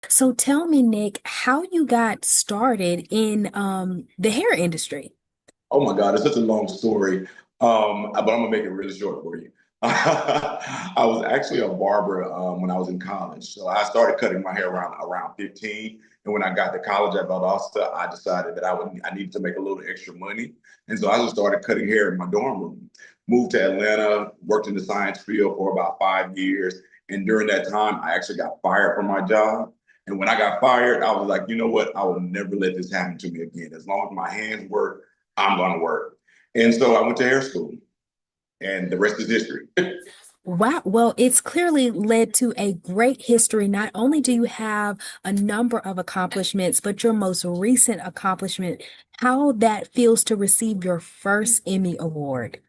So tell me, Nick, how you got started in the hair industry. Oh my God, it's such a long story, but I'm gonna make it really short for you. I was actually a barber when I was in college, so I started cutting my hair around 15. And when I got to college at Valdosta, I decided that I needed to make a little extra money, and so I just started cutting hair in my dorm room. Moved to Atlanta, worked in the science field for about 5 years, and during that time, I actually got fired from my job. And when I got fired, I was like, you know what? I will never let this happen to me again. As long as my hands work, I'm going to work. And so I went to hair school, and the rest is history. Wow. Well, it's clearly led to a great history. Not only do you have a number of accomplishments, but your most recent accomplishment, how that feels to receive your first Emmy Award.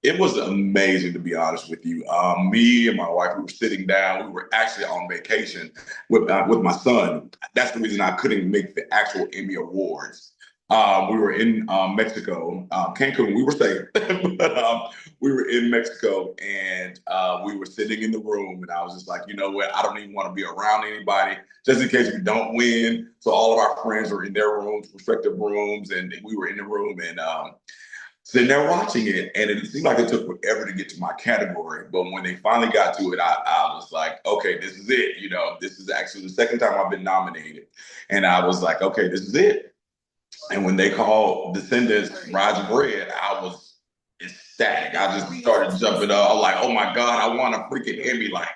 It was amazing, to be honest with you. Me and my wife, we were sitting down. We were actually on vacation with my son. That's the reason I couldn't make the actual Emmy Awards. We were in Mexico, Cancun. We were safe, but we were in Mexico, and we were sitting in the room. And I was just like, you know what? I don't even want to be around anybody, just in case we don't win. So all of our friends were in their rooms, respective rooms, and we were in the room. And sitting there watching it, and it seemed like it took forever to get to my category. But when they finally got to it, I was like, okay, this is it. You know, this is actually the second time I've been nominated. And I was like, okay, this is it. And when they called Descendants Rise of Red, I was ecstatic. I just started jumping up. I was like, oh my God, I want a freaking Emmy. Like,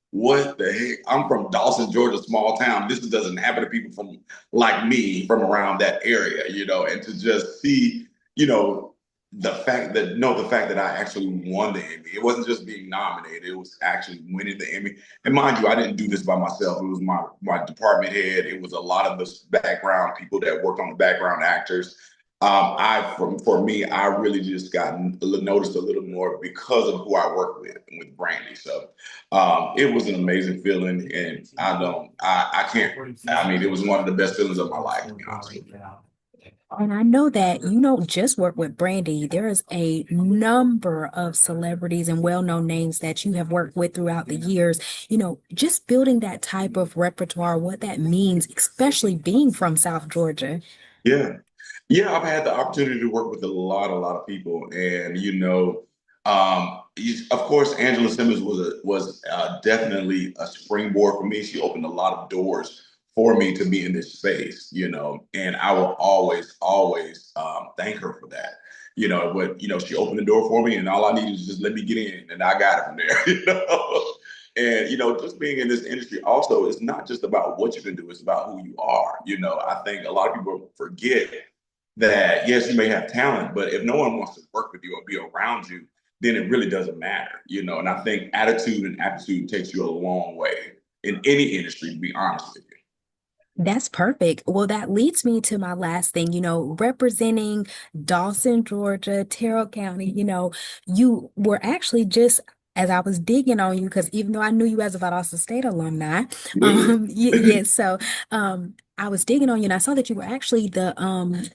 what the heck? I'm from Dawson, Georgia, small town. This doesn't happen to people from like me from around that area, and to just see, you know, the fact that I actually won the Emmy. It wasn't just being nominated, it was actually winning the Emmy. And mind you, I didn't do this by myself. It was my department head. It was a lot of the background people that worked on the background actors. For me, I really just got noticed a little more because of who I work with Brandy. So it was an amazing feeling, and I can't. I mean, it was one of the best feelings of my life, to be honest with you. And I know that you don't just work with Brandy. There is a number of celebrities and well-known names that you have worked with throughout the years. Just building that type of repertoire, what that means, especially being from South Georgia. Yeah. Yeah, I've had the opportunity to work with a lot of people, and of course, Angela Simmons was definitely a springboard for me. She opened a lot of doors for me to be in this space, and I will always thank her for that. But she opened the door for me, and all I needed is just let me get in, and I got it from there. And just being in this industry also is not just about what you can do; it's about who you are. I think a lot of people forget that yes, you may have talent, but if no one wants to work with you or be around you, then it really doesn't matter. And I think attitude and aptitude takes you a long way in any industry, to be honest with you. That's perfect. Well, that leads me to my last thing, representing Dawson, Georgia, Terrell County, you were actually just as I was digging on you, because even though I knew you as a Valdosta State alumni, Really? so I was digging on you and I saw that you were actually the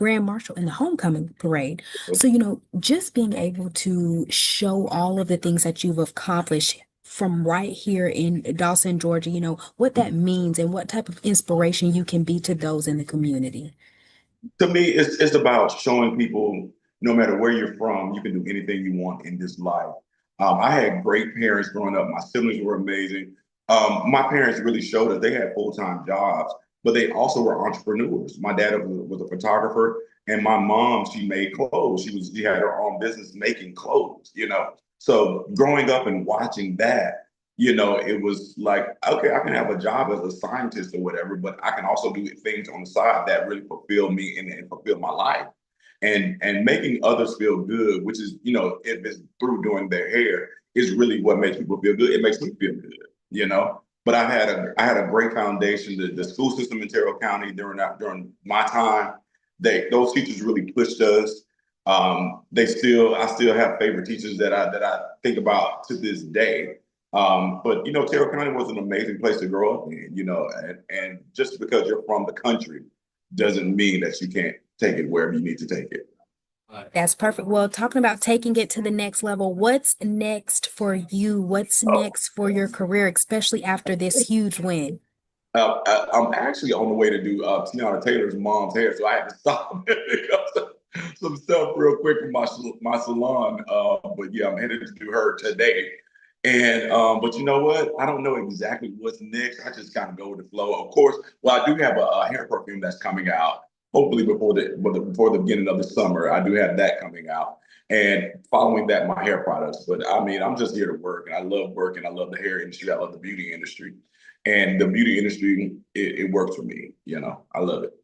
Grand Marshal in the homecoming parade. So, just being able to show all of the things that you've accomplished from right here in Dawson, Georgia, what that means and what type of inspiration you can be to those in the community. To me, it's about showing people no matter where you're from, you can do anything you want in this life. I had great parents growing up. My siblings were amazing. My parents really showed us they had full-time jobs, but they also were entrepreneurs. My dad was a photographer, and my mom, she made clothes. She had her own business making clothes. So growing up and watching that, it was like, okay, I can have a job as a scientist or whatever, but I can also do things on the side that really fulfill me and fulfill my life. And making others feel good, which is, if it's through doing their hair, is really what makes people feel good. It makes me feel good. But I had a great foundation. The school system in Terrell County during my time, those teachers really pushed us. I still have favorite teachers that I think about to this day. But Terrell County was an amazing place to grow up in. And just because you're from the country doesn't mean that you can't take it wherever you need to take it. That's perfect. Well, talking about taking it to the next level, what's next for you? What's Oh, next for your career, especially after this huge win? I'm actually on the way to do Tiana Taylor's mom's hair, so I had to stop and pick up some stuff real quick from my salon. But yeah, I'm headed to do her today. And but you know what? I don't know exactly what's next. I just kind of go with the flow. Of course, well, I do have a hair perfume that's coming out. Hopefully before the beginning of the summer, I do have that coming out. And following that, my hair products. But I mean, I'm just here to work, and I love working. I love the hair industry. I love the beauty industry, and the beauty industry, it works for me. I love it.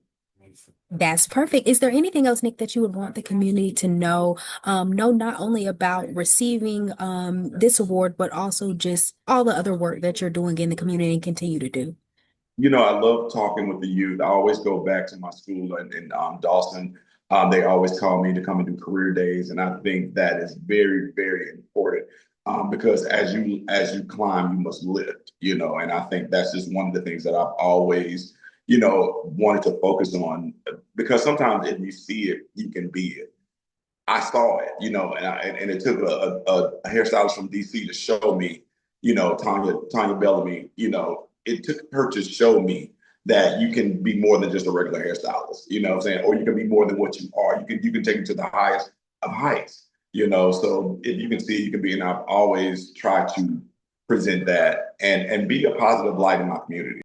That's perfect. Is there anything else, Nick, that you would want the community to know not only about receiving this award, but also just all the other work that you're doing in the community and continue to do? I love talking with the youth. I always go back to my school in Dawson. They always call me to come and do career days, and I think that is very, very important because as you climb, you must lift. And I think that's just one of the things that I've always, wanted to focus on because sometimes if you see it, you can be it. I saw it, and it took a hairstylist from DC to show me, Tanya Bellamy, it took her to show me that you can be more than just a regular hairstylist, what I'm saying? Or you can be more than what you are. You can take it to the highest of heights, So if you can see it, you can be, and I've always tried to present that and be a positive light in my community.